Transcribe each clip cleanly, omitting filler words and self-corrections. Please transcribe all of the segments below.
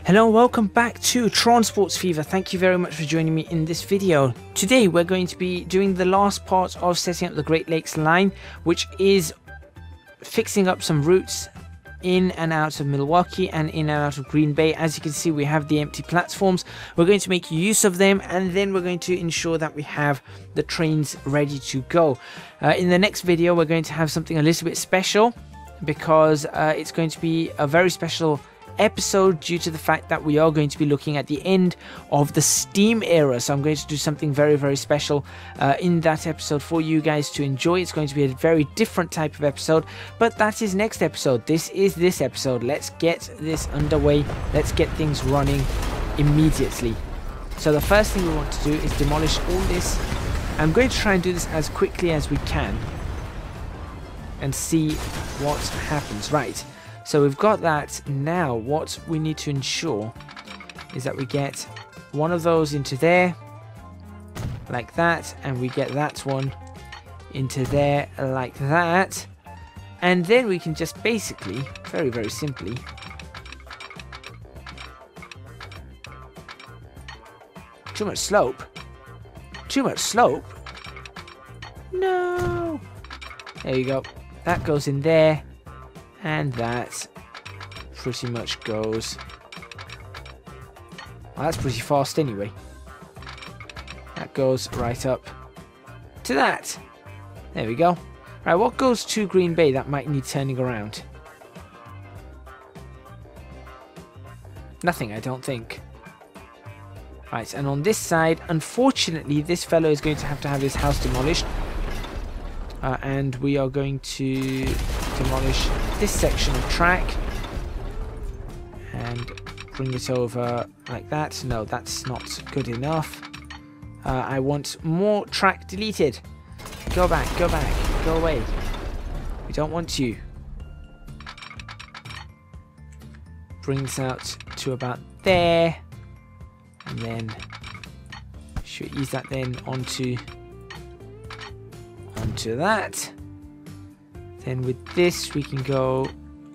Hello, welcome back to Transports Fever. Thank you very much for joining me in this video. Today we're going to be doing the last part of setting up the Great Lakes line, which is fixing up some routes in and out of Milwaukee and in and out of Green Bay. As you can see, we have the empty platforms. We're going to make use of them, and then we're going to ensure that we have the trains ready to go. In the next video, we're going to have something a little bit special, because it's going to be a very special episode due to the fact that we are going to be looking at the end of the Steam era. So I'm going to do something very special in that episode for you guys to enjoy. It's going to be a very different type of episode, but that is next episode. This is this episode. Let's get this underway. Let's get things running immediately. So the first thing we want to do is demolish all this. I'm going to try and do this as quickly as we can and see what happens. Right, so we've got that. Now what we need to ensure is that we get one of those into there like that, and we get that one into there like that, and then we can just basically very simply too much slope, no, there you go. That goes in there, and that pretty much goes... Well, that's pretty fast anyway. That goes right up to that. There we go. Right, what goes to Green Bay that might need turning around? Nothing, I don't think. Right, and on this side, unfortunately, this fellow is going to have his house demolished. And we are going to demolish this section of track and bring it over like that. No, that's not good enough. I want more track deleted. Go back, go away. We don't want you. Bring this out to about there, and then should ease that then onto that. Then with this we can go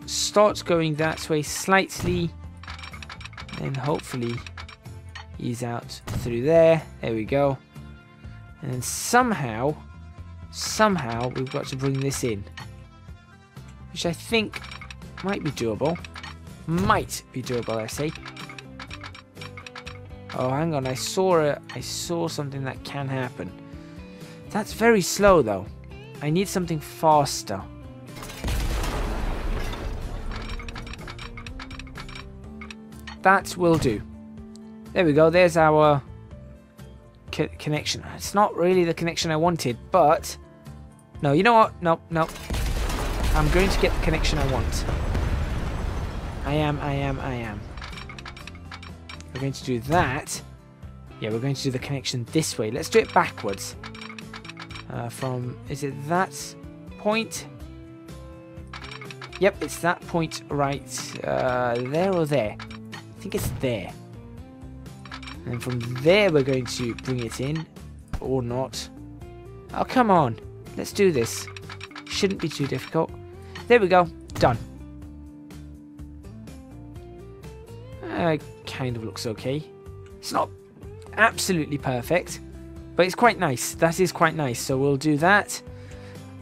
start going that way slightly, and hopefully ease out through there. There we go. And then somehow we've got to bring this in, which I think might be doable. I say. Oh, hang on, I saw something that can happen. That's very slow though. I need something faster. That will do. There we go. There's our connection. It's not really the connection I wanted, but no, you know what? No. I'm going to get the connection I want. I am. We're going to do that. Yeah, we're going to do the connection this way. Let's do it backwards. From, is it that point? Yep, it's that point right there or there. I think it's there. And from there we're going to bring it in, or not. Oh, come on. Let's do this. Shouldn't be too difficult. There we go. Done. Kind of looks okay. It's not absolutely perfect, but it's quite nice. That is quite nice. So we'll do that.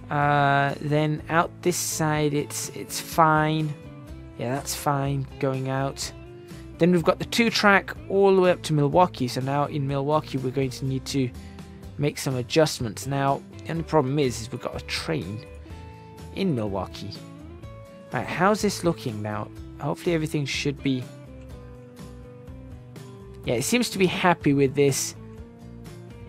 Then out this side, it's fine. Yeah, that's fine going out. Then we've got the 2-track all the way up to Milwaukee. So now in Milwaukee, we're going to need to make some adjustments. Now, the only problem is we've got a train in Milwaukee. Right, how's this looking now? Hopefully everything should be... Yeah, it seems to be happy with this.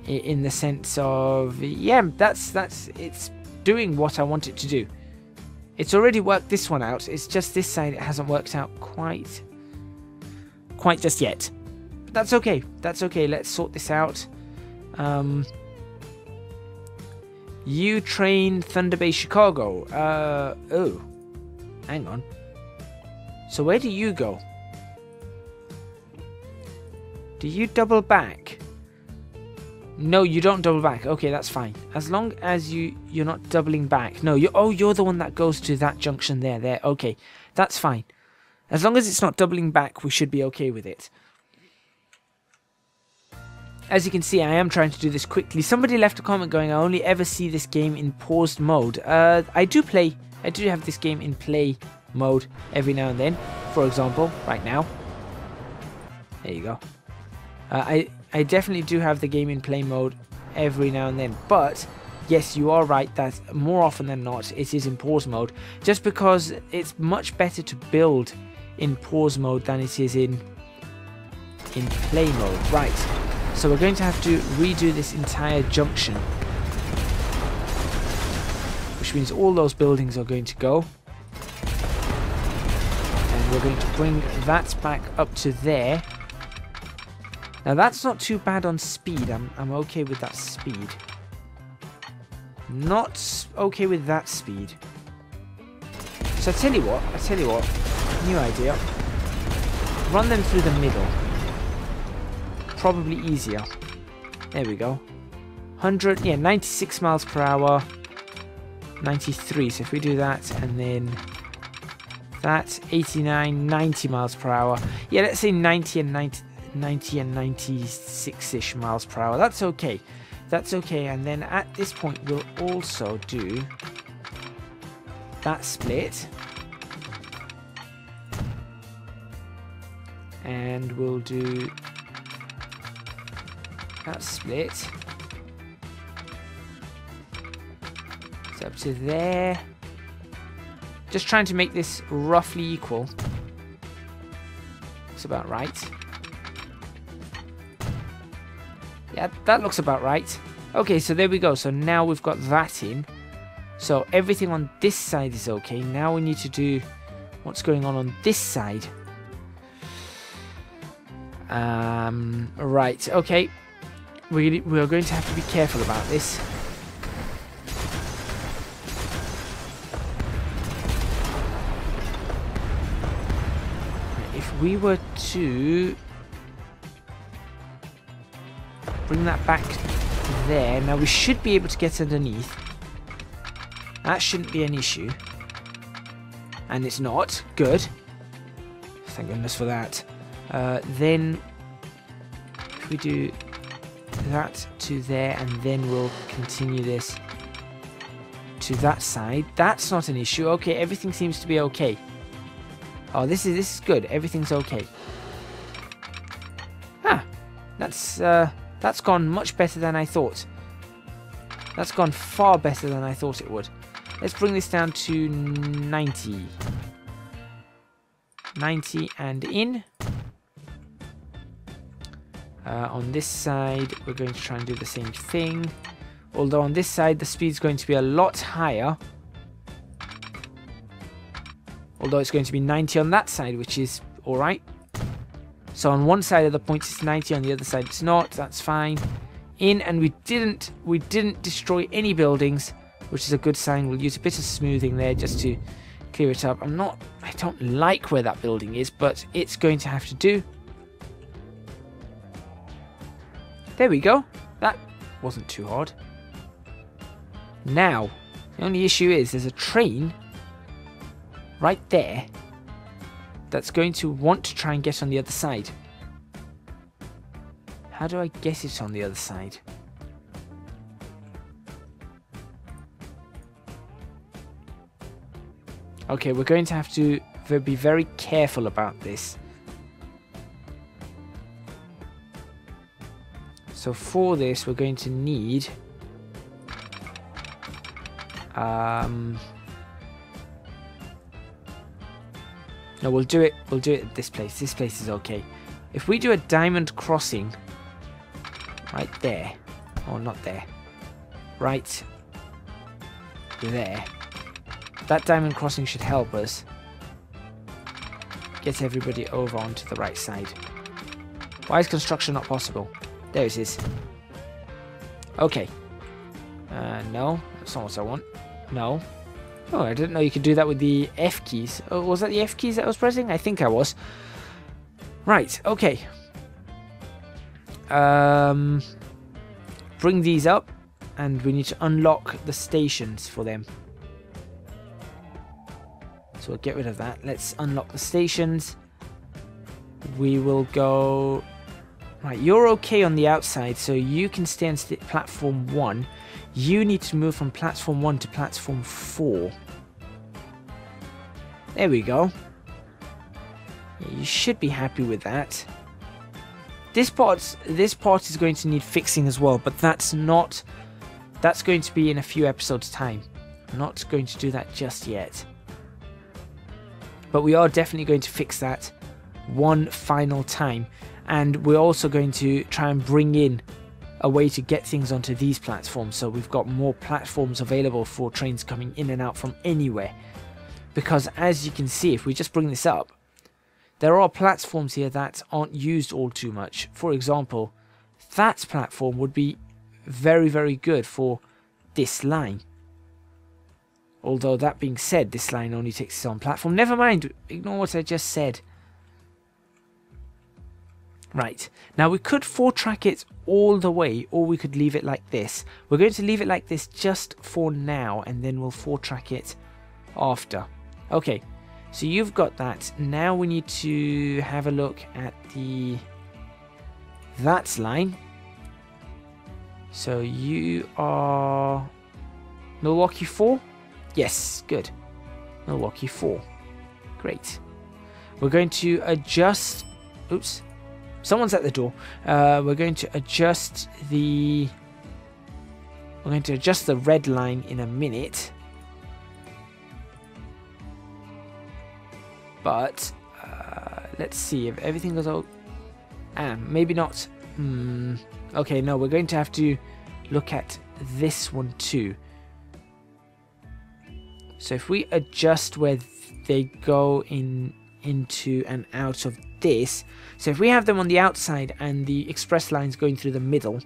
In the sense of, yeah, that's it's doing what I want it to do. It's already worked this one out. It's just this side it hasn't worked out quite just yet. But that's okay. That's okay. Let's sort this out. You train Thunder Bay, Chicago. Oh, hang on. So where do you go? Do you double back? No, you don't double back. Okay, that's fine. As long as you're not doubling back. No, you're the one that goes to that junction there. Okay, that's fine. As long as it's not doubling back, we should be okay with it. As you can see, I am trying to do this quickly. Somebody left a comment going, I only ever see this game in paused mode. I do have this game in play mode every now and then. For example, right now. There you go. I definitely do have the game in play mode every now and then. But, yes, you are right that more often than not, it is in pause mode. Just because it's much better to build in pause mode than it is in play mode. Right. So we're going to have to redo this entire junction, which means all those buildings are going to go, and we're going to bring that back up to there. Now that's not too bad on speed. I'm okay with that speed. Not okay with that speed. So I tell you what, new idea. Run them through the middle. Probably easier. There we go. 100, yeah, 96 miles per hour. 93, so if we do that and then that, 89, 90 miles per hour. Yeah, let's say 90 and 96-ish miles per hour. That's okay. That's okay. And then at this point, we'll also do that split. And we'll do that split. It's up to there. Just trying to make this roughly equal. Looks about right. Yeah, that looks about right. Okay, so there we go. So now we've got that in. So everything on this side is okay. Now we need to do what's going on this side. Right, okay. We are going to have to be careful about this. If we were to bring that back there, now we should be able to get underneath. That shouldn't be an issue. And it's not. Good. Thank goodness for that. Then if we do that to there, and then we'll continue this to that side. That's not an issue. Okay, everything seems to be okay. Oh, this is good. Everything's okay. Ah, that's gone much better than I thought. That's gone far better than I thought it would. Let's bring this down to 90. 90 and in. On this side, we're going to try and do the same thing. Although on this side, the speed's going to be a lot higher. Although it's going to be 90 on that side, which is alright. So on one side of the point it's 90, on the other side it's not. That's fine. In, and we didn't destroy any buildings, which is a good sign. We'll use a bit of smoothing there just to clear it up. I don't like where that building is, but it's going to have to do. There we go. That wasn't too hard. Now, the only issue is there's a train right there that's going to want to try and get on the other side. How do I get it on the other side? Okay, we're going to have to be very careful about this. So for this, we're going to need no, we'll do it at this place. This place is okay. If we do a diamond crossing right there, or not there, right there, that diamond crossing should help us get everybody over onto the right side. Why is construction not possible? There it is. Okay. No, that's not what I want. No. Oh, I didn't know you could do that with the F keys. Oh, was that the F keys that I was pressing? I think I was. Right, okay. Bring these up, and we need to unlock the stations for them. So we'll get rid of that. Let's unlock the stations. We will go... Right, you're okay on the outside, so you can stay on platform 1. You need to move from platform 1 to platform 4. There we go. Yeah, you should be happy with that. This part is going to need fixing as well, but that's going to be in a few episodes' time. I'm not going to do that just yet. But we are definitely going to fix that one final time. And we're also going to try and bring in a way to get things onto these platforms, so we've got more platforms available for trains coming in and out from anywhere. Because as you can see, if we just bring this up, there are platforms here that aren't used all too much. For example, that platform would be very, very good for this line. Although that being said, this line only takes its own platform. Never mind, ignore what I just said. Right, now we could 4-track it all the way, or we could leave it like this. We're going to leave it like this just for now, and then we'll 4-track it after. Okay, so you've got that. Now we need to have a look at that line. So you are Milwaukee 4? Yes, good. Milwaukee 4. Great. We're going to adjust... Oops. Someone's at the door. We're going to adjust the... We're going to adjust the red line in a minute. But let's see if everything goes out. Maybe not. Okay, no, we're going to have to look at this one too. So if we adjust where they go into and out of this, so if we have them on the outside and the express lines going through the middle,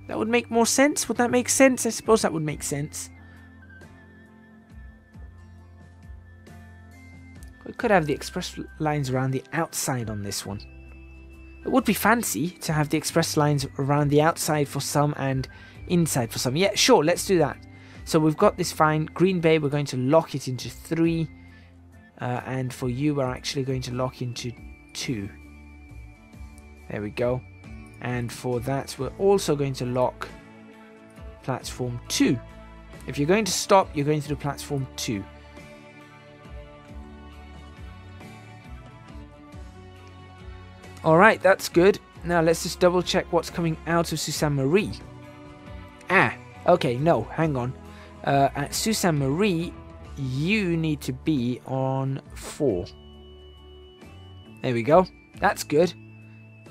that would make more sense. Would that make sense? I suppose that would make sense. We could have the express lines around the outside on this one. It would be fancy to have the express lines around the outside for some and inside for some. Yeah, sure, let's do that. So we've got this fine. Green Bay, we're going to lock it into 3. And for you, we're actually going to lock into 2. There we go. And for that, we're also going to lock platform 2. If you're going to stop, you're going to do platform 2. Alright, that's good. Now let's just double check what's coming out of Sault Ste. Marie. Okay, no, hang on. At Sault Ste. Marie, you need to be on 4. There we go. That's good.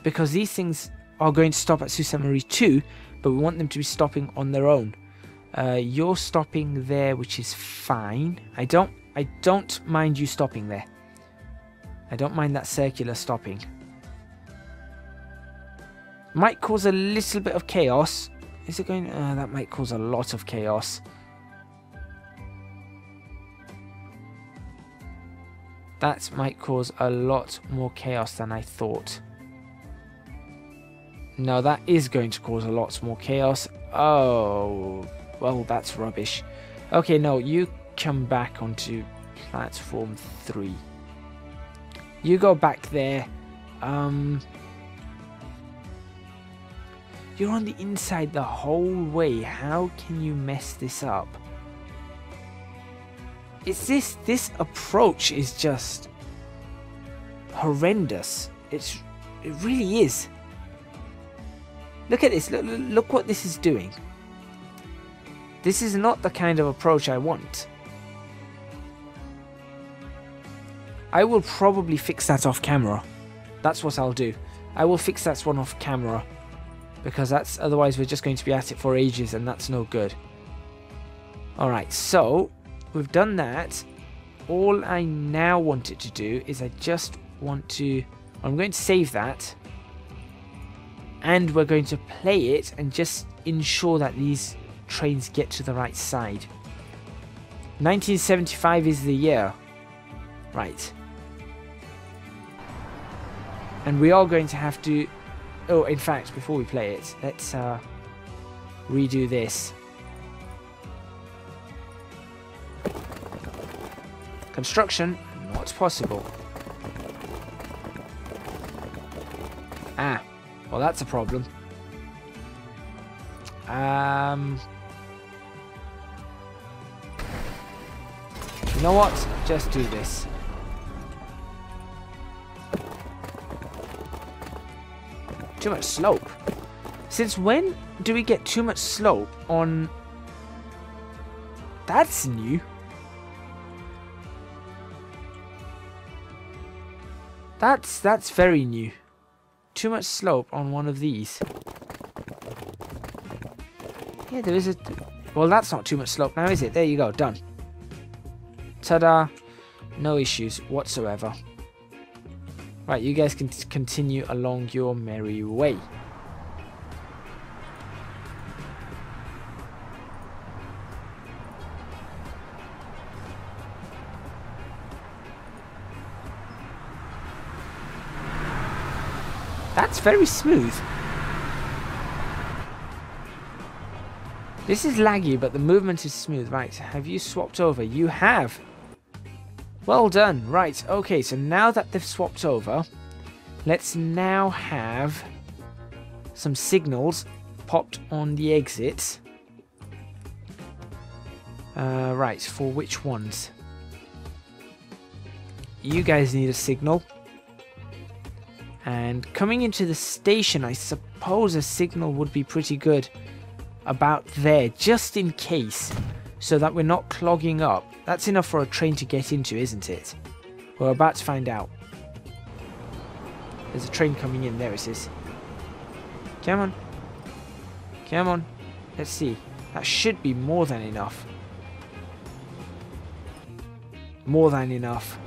Because these things are going to stop at Sault Ste. Marie too, but we want them to be stopping on their own. You're stopping there, which is fine. I don't mind you stopping there. I don't mind that circular stopping. Might cause a little bit of chaos. Is it going... that might cause a lot of chaos. That might cause a lot more chaos than I thought. No, that is going to cause a lot more chaos. Oh, well, that's rubbish. Okay, no, you come back onto platform 3. You go back there. You're on the inside the whole way. How can you mess this up? This approach is just horrendous. It really is. Look at this. Look what this is doing. This is not the kind of approach I want. I will probably fix that off camera. That's what I'll do. I will fix that one off camera. Because otherwise we're just going to be at it for ages and that's no good. Alright, so we've done that. All I now want it to do is I'm going to save that. And we're going to play it and just ensure that these trains get to the right side. 1975 is the year. Right. And we are going to have to... Oh, in fact, before we play it, let's redo this. Construction, not possible. Ah, well that's a problem. You know what? Just do this. Too much slope. Since when do we get too much slope on... That's new. That's very new. Too much slope on one of these. Yeah, there is a... Well, that's not too much slope now, is it? There you go, done. Ta-da. No issues whatsoever. Right, you guys can continue along your merry way. That's very smooth. This is laggy, but the movement is smooth. Right, have you swapped over? You have. Well done. Right, okay, so now that they've swapped over, let's now have some signals popped on the exits. Right, for which ones? You guys need a signal. And coming into the station, I suppose a signal would be pretty good about there, just in case, so that we're not clogging up. That's enough for a train to get into, isn't it? We're about to find out. There's a train coming in. There it is. Come on. Come on. Let's see. That should be more than enough. More than enough.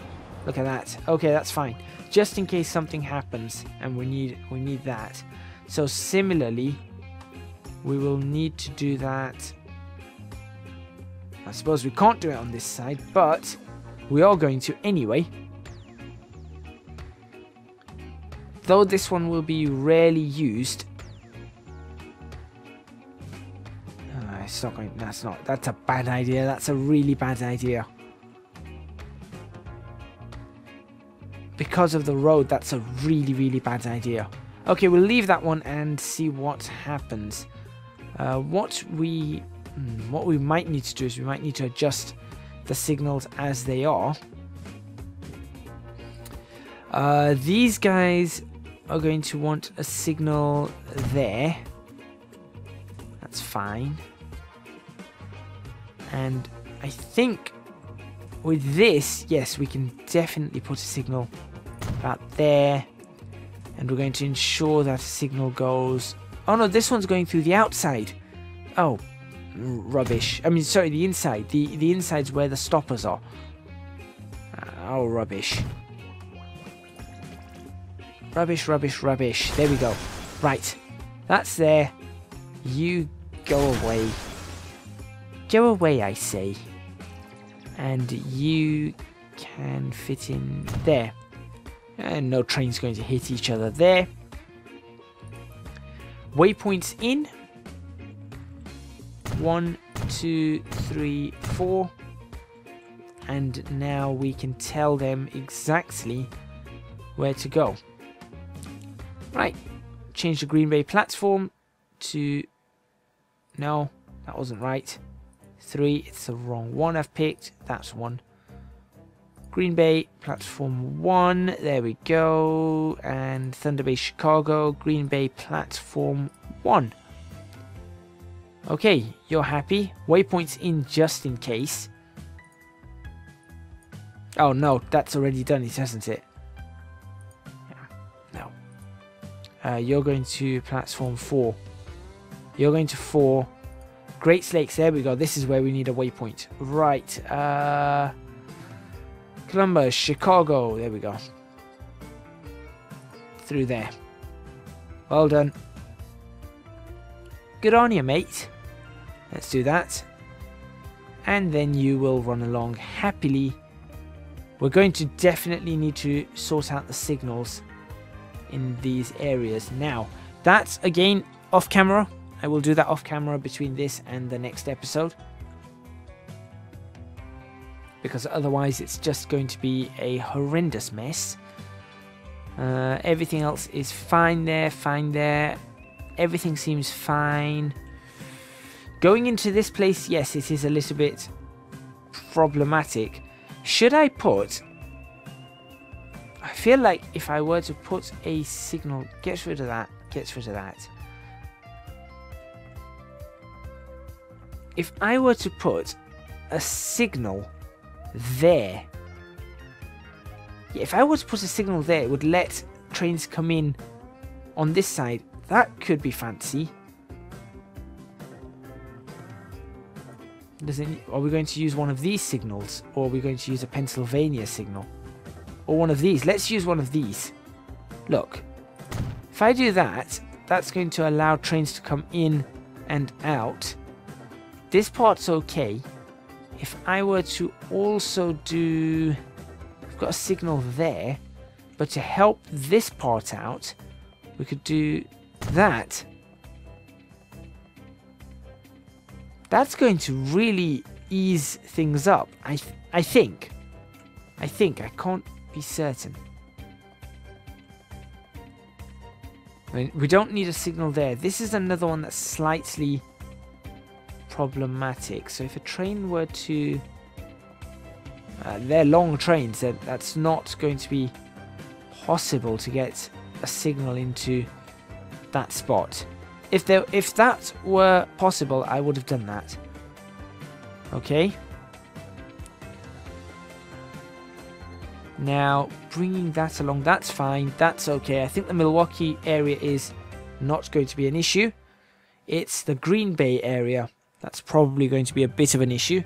Look at that. Okay, that's fine. Just in case something happens and we need that. So similarly, we will need to do that. I suppose we can't do it on this side, but we are going to anyway. Though this one will be rarely used. It's not going. That's a bad idea. That's a really bad idea. Because of the road, that's a really, really bad idea. Okay, we'll leave that one and see what happens. What we might need to do is we might need to adjust the signals as they are. These guys are going to want a signal there. That's fine. And I think with this, yes, we can definitely put a signal about there. And we're going to ensure that a signal goes... Oh no, this one's going through the outside. Oh, rubbish. I mean, sorry, the inside. The inside's where the stoppers are. Oh, rubbish. Rubbish, rubbish, rubbish. There we go. Right. That's there. You go away. Go away, I say. And you can fit in there. And no train's going to hit each other there. Waypoints in. 1, 2, 3, 4. And now we can tell them exactly where to go. Right. Change the Green Bay platform to... No, that wasn't right. 3, it's the wrong one I've picked. That's 1. Green Bay, platform 1, there we go, and Thunder Bay, Chicago, Green Bay, platform 1. Okay, you're happy. Waypoints in just in case. Oh no, that's already done it, hasn't it? Yeah, no. You're going to platform 4. You're going to 4. Great Lakes, there we go, this is where we need a waypoint. Right, Columbus, Chicago, there we go. Through there. Well done. Good on you, mate. Let's do that. And then you will run along happily. We're going to definitely need to sort out the signals in these areas. Now, that's again off camera. I will do that off camera between this and the next episode. because otherwise it's just going to be a horrendous mess. Everything else is fine there, fine there. Everything seems fine. Going into this place, yes, it is a little bit problematic. Should I put... I feel like if I were to put a signal... Get rid of that. Get rid of that. If I were to put a signal there... Yeah, if I were to put a signal there, it would let trains come in on this side. That could be fancy. Are we going to use one of these signals? Or are we going to use a Pennsylvania signal? Or one of these? Let's use one of these. Look. If I do that, that's going to allow trains to come in and out. This part's okay. If I were to also do... I've got a signal there. But to help this part out, we could do that. That's going to really ease things up. I think. I can't be certain. I mean, we don't need a signal there. This is another one that's slightly problematic. So if a train were to... they're long trains. That's not going to be possible to get a signal into that spot. If that were possible, I would have done that. Okay. Now, bringing that along, that's fine. That's okay. I think the Milwaukee area is not going to be an issue. It's the Green Bay area that's probably going to be a bit of an issue.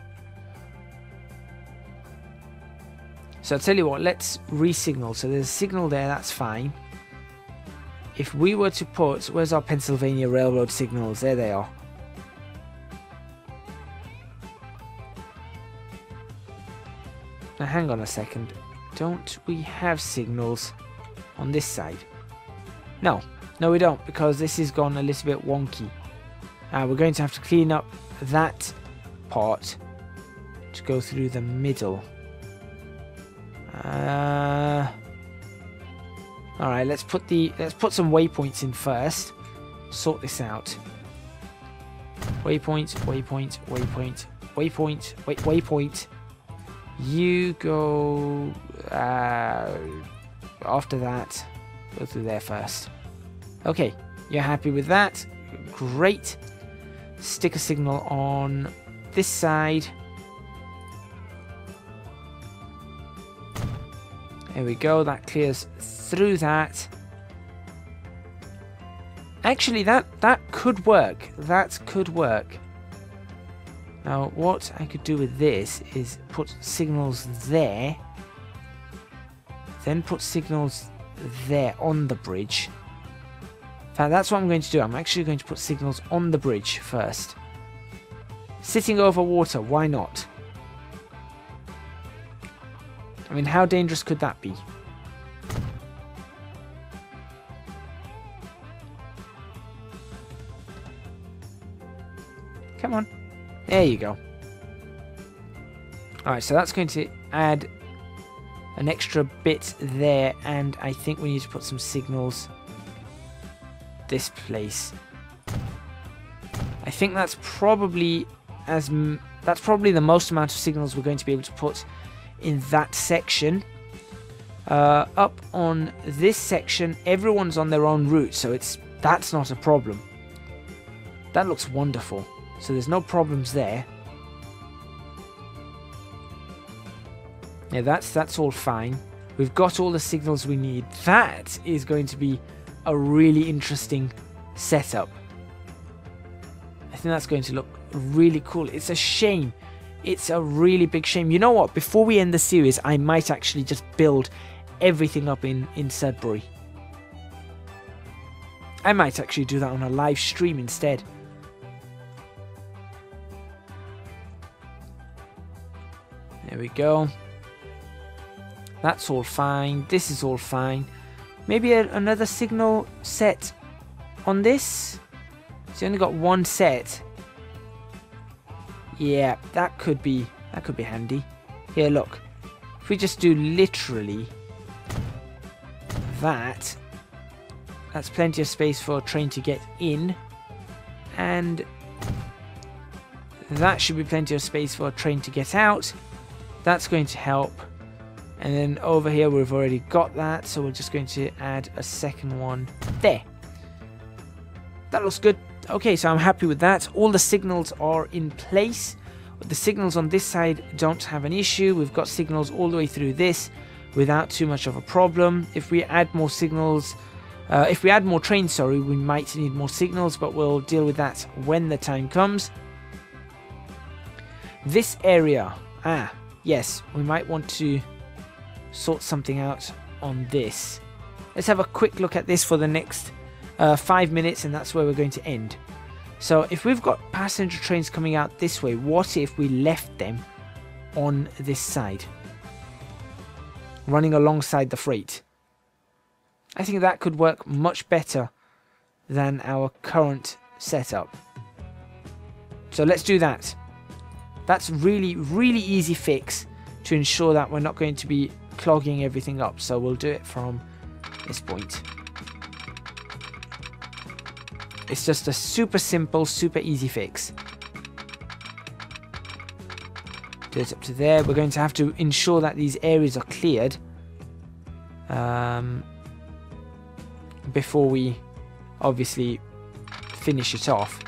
So I'll tell you what, let's re-signal. So there's a signal there, that's fine. If we were to put... Where's our Pennsylvania Railroad signals? There they are. Now hang on a second. Don't we have signals on this side? No. No we don't, because this has gone a little bit wonky. We're going to have to clean up that part to go through the middle. Alright, let's put some waypoints in first. Sort this out. Waypoint, waypoint, waypoint, waypoint, waypoint. You go after that. Go through there first. Okay, you're happy with that? Great. Stick a signal on this side. There we go, that clears through that. Actually, that could work. That could work. Now, what I could do with this is put signals there. Then put signals there on the bridge. In fact, that's what I'm going to do. I'm actually going to put signals on the bridge first. Sitting over water, why not? I mean, how dangerous could that be? Come on. There you go. Alright, so that's going to add an extra bit there, and I think we need to put some signals this place. I think that's probably the most amount of signals we're going to be able to put in that section. Up on this section, everyone's on their own route, so that's not a problem. That looks wonderful. So there's no problems there. Yeah, that's all fine. We've got all the signals we need. That is going to be a really interesting setup. I think that's going to look really cool. It's a shame. It's a really big shame. You know what? Before we end the series, I might actually just build everything up in Sudbury. I might actually do that on a live stream instead. There we go. That's all fine. This is all fine. Maybe another signal set on this. So you only got one set. Yeah, that could be handy. Here, look. If we just do literally that, that's plenty of space for a train to get in. And that should be plenty of space for a train to get out. That's going to help. And then over here we've already got that, so we're just going to add a second one there. That looks good. Okay, so I'm happy with that. All the signals are in place. The signals on this side don't have an issue. We've got signals all the way through this without too much of a problem. If we add more signals, if we add more trains, sorry, we might need more signals, but we'll deal with that when the time comes. This area, yes, we might want to sort something out on this. Let's have a quick look at this for the next 5 minutes, and that's where we're going to end. So if we've got passenger trains coming out this way, what if we left them on this side, running alongside the freight? I think that could work much better than our current setup. So let's do that. That's really, really easy fix to ensure that we're not going to be clogging everything up. So we'll do it from this point. It's just a super simple, super easy fix. Do it up to there. We're going to have to ensure that these areas are cleared before we obviously finish it off.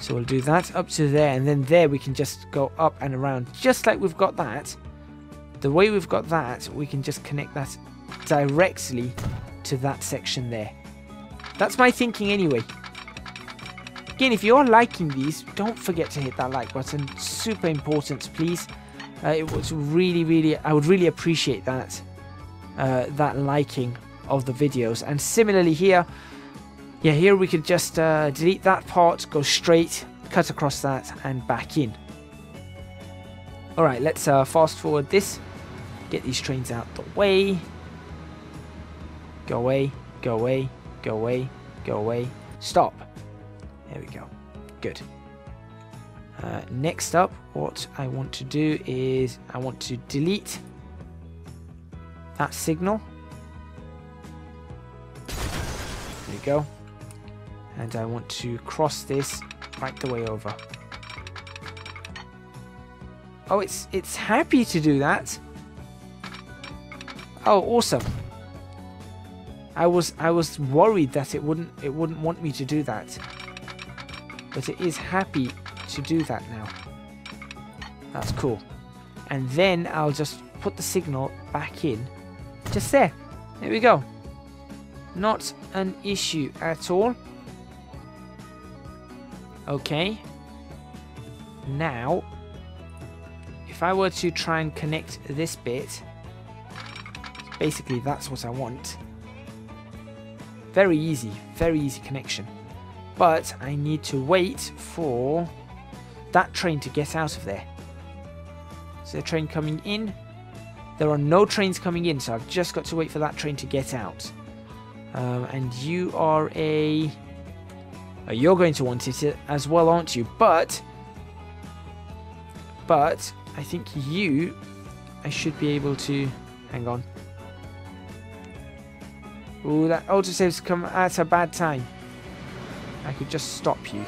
So we'll do that up to there, and then there we can just go up and around, just like we've got that. The way we've got that, we can just connect that directly to that section there. That's my thinking anyway. Again, if you're liking these, don't forget to hit that like button. Super important, please. It was really, I would really appreciate that. That liking of the videos. And similarly here, yeah, here we could just delete that part, go straight, cut across that, and back in. All right, let's fast forward this. Get these trains out the way. Go away, go away, go away, go away. Stop. There we go. Good. Next up, what I want to do is I want to delete that signal. There we go. And I want to cross this right the way over. Oh, it's happy to do that. Oh, awesome. I was worried that it wouldn't want me to do that. But it is happy to do that now. That's cool. And then I'll just put the signal back in. Just there. There we go. Not an issue at all. Okay. Now, if I were to try and connect this bit, basically that's what I want. Very easy connection. But I need to wait for that train to get out of there. Is there a train coming in? There are no trains coming in, so I've just got to wait for that train to get out. And you are a... you're going to want it as well, aren't you? But I think you... I should be able to... Hang on. Ooh, that autosave's come at a bad time. I could just stop you.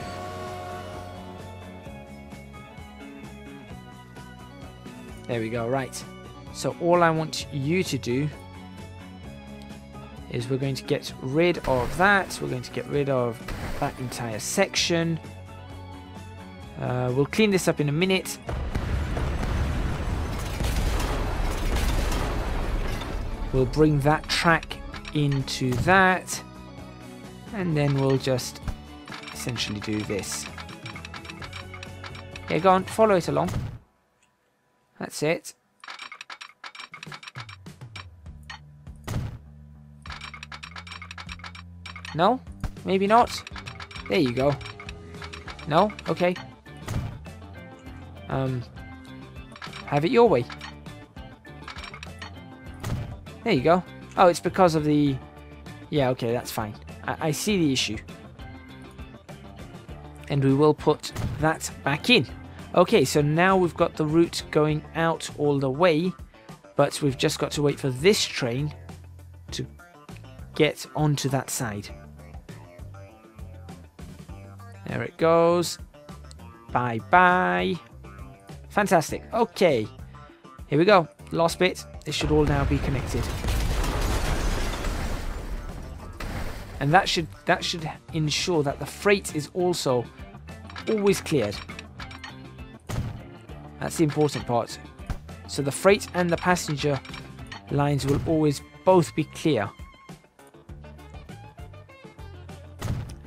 There we go, right. So all I want you to do is we're going to get rid of that. We're going to get rid of that entire section. We'll clean this up in a minute. We'll bring that track into that. And then we'll just essentially do this. Yeah, go on, follow it along. That's it. No? Maybe not? There you go. No? Okay. Have it your way. There you go. Oh, it's because of the... Yeah, okay, that's fine. I see the issue. And we will put that back in. Okay, so now we've got the route going out all the way, but we've just got to wait for this train to get onto that side. There it goes. Bye bye. Fantastic. Okay, here we go. Last bit. This should all now be connected, and that should ensure that the freight is also always cleared. That's the important part. So the freight and the passenger lines will always both be clear.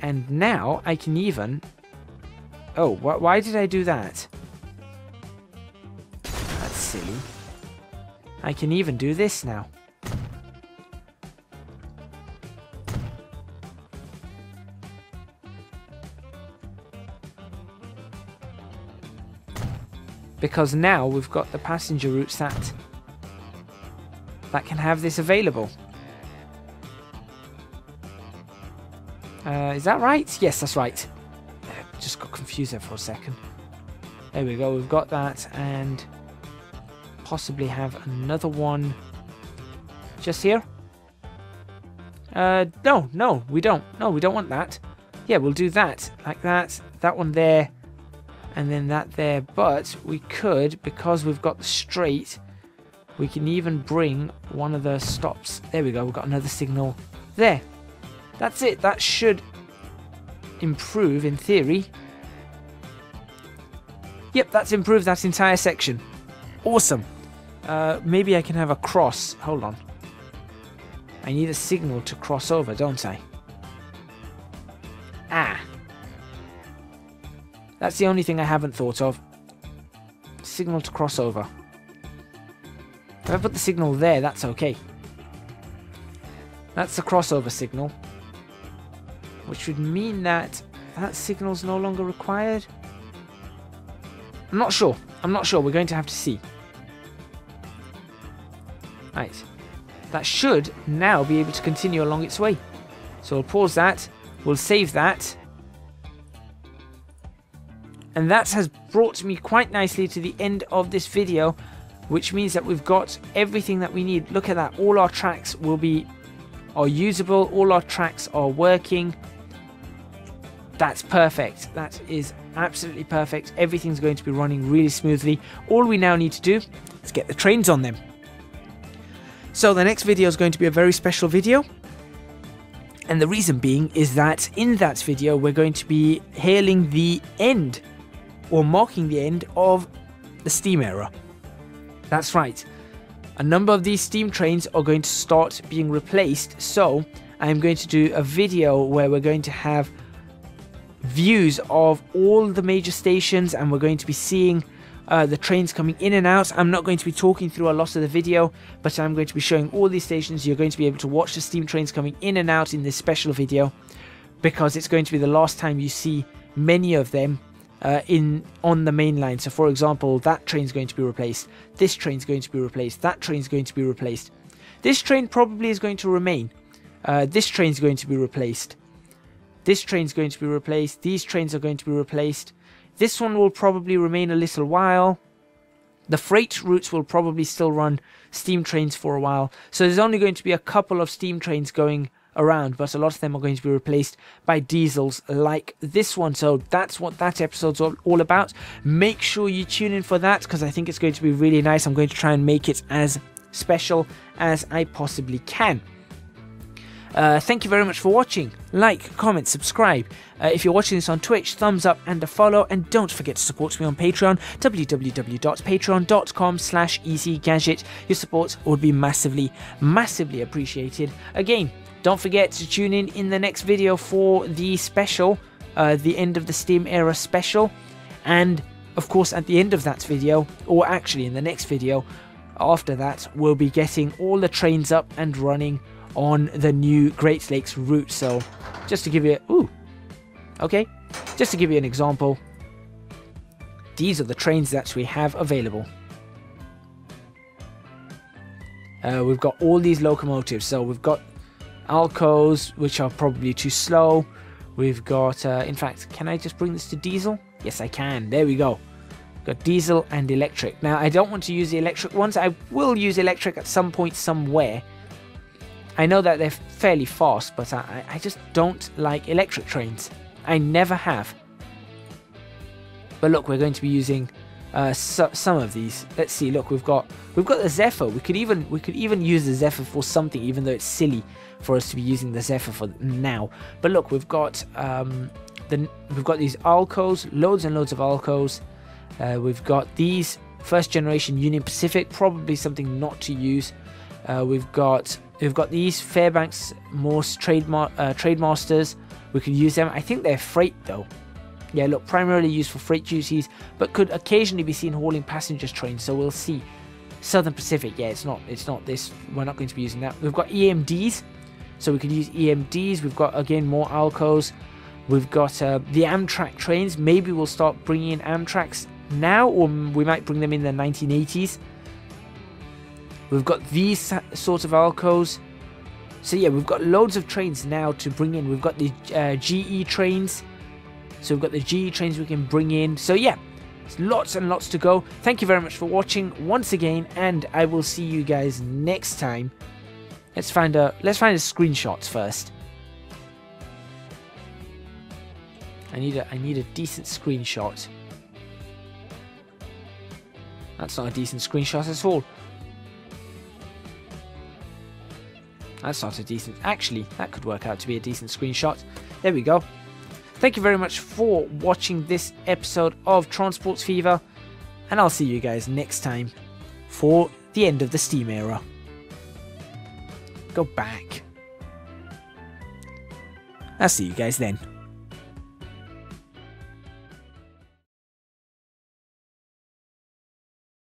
And now I can even... Oh, why did I do that? That's silly. I can even do this now. Because now we've got the passenger routes that can have this available. Is that right? Yes, that's right. Just got confused there for a second. There we go, we've got that, and possibly have another one just here. No, we don't. No, we don't want that. Yeah, we'll do that, like that. That one there, and then that there. But we could, because we've got the straight, we can even bring one of the stops. There we go, we've got another signal there. That's it. That should improve, in theory. Yep, that's improved that entire section. Awesome. Maybe I can have a cross. Hold on. I need a signal to cross over, don't I? Ah. That's the only thing I haven't thought of. Signal to cross over. If I put the signal there, that's okay. That's the crossover signal, which would mean that that signal's no longer required. I'm not sure. We're going to have to see. Right. That should now be able to continue along its way. So we'll pause that. We'll save that. And that has brought me quite nicely to the end of this video, which means that we've got everything that we need. Look at that. All our tracks are usable. All our tracks are working. That's perfect. That is absolutely perfect. Everything's going to be running really smoothly. All we now need to do is get the trains on them. So the next video is going to be a very special video. And the reason being is that in that video we're going to be hailing the end, or marking the end of the steam era. That's right. A number of these steam trains are going to start being replaced. So I'm going to do a video where we're going to have views of all the major stations, and we're going to be seeing the trains coming in and out. I'm not going to be talking through a lot of the video, but I'm going to be showing all these stations. You're going to be able to watch the steam trains coming in and out in this special video, because it's going to be the last time you see many of them on the main line. So for example, that train's going to be replaced, this train's going to be replaced, that train's going to be replaced, this train probably is going to remain, this train's going to be replaced, this train's going to be replaced, these trains are going to be replaced, this one will probably remain a little while, the freight routes will probably still run steam trains for a while. So there's only going to be a couple of steam trains going around, but a lot of them are going to be replaced by diesels like this one. So that's what that episode's all about. Make sure you tune in for that, because I think it's going to be really nice. I'm going to try and make it as special as I possibly can. Thank you very much for watching. Like, comment, subscribe. If you're watching this on Twitch, thumbs up and a follow. And don't forget to support me on Patreon, www.patreon.com/ECGadget. Your support would be massively, massively appreciated. Again, don't forget to tune in the next video for the special, the end of the steam era special. And of course, at the end of that video, or actually in the next video after that, we'll be getting all the trains up and running on the new Great Lakes route. So just to give you just to give you an example, these are the trains that we have available. We've got all these locomotives. So we've got Alcos, which are probably too slow. We've got in fact, can I just bring this to diesel? Yes, I can. There we go. Got diesel and electric. Now, I don't want to use the electric ones. I will use electric at some point somewhere. I know that they're fairly fast, but I just don't like electric trains. I never have. But look, we're going to be using some of these. Let's see. Look, we've got the Zephyr. We could even use the Zephyr for something, even though it's silly for us to be using the Zephyr for now. But look, we've got these Alcos, loads and loads of Alcos. We've got these first generation Union Pacific, probably something not to use. We've got these Fairbanks Morse Trademasters. We could use them. I think they're freight though. Yeah, look, primarily used for freight duties, but could occasionally be seen hauling passengers trains. So we'll see. Southern Pacific, yeah, it's not this. We're not going to be using that. We've got EMDs, so we could use EMDs. We've got again more Alcos. We've got the Amtrak trains. Maybe we'll start bringing in Amtraks now, or we might bring them in the 1980s. We've got these sorts of Alcos. So yeah, we've got loads of trains now to bring in. We've got the GE trains. So we've got the GE trains we can bring in. So yeah, it's lots and lots to go. Thank you very much for watching once again, and I will see you guys next time. Let's find the screenshots first. I need a decent screenshot. That's not a decent screenshot at all. That's not a decent... Actually, that could work out to be a decent screenshot. There we go. Thank you very much for watching this episode of Transports Fever, and I'll see you guys next time for the end of the Steam era. Go back. I'll see you guys then.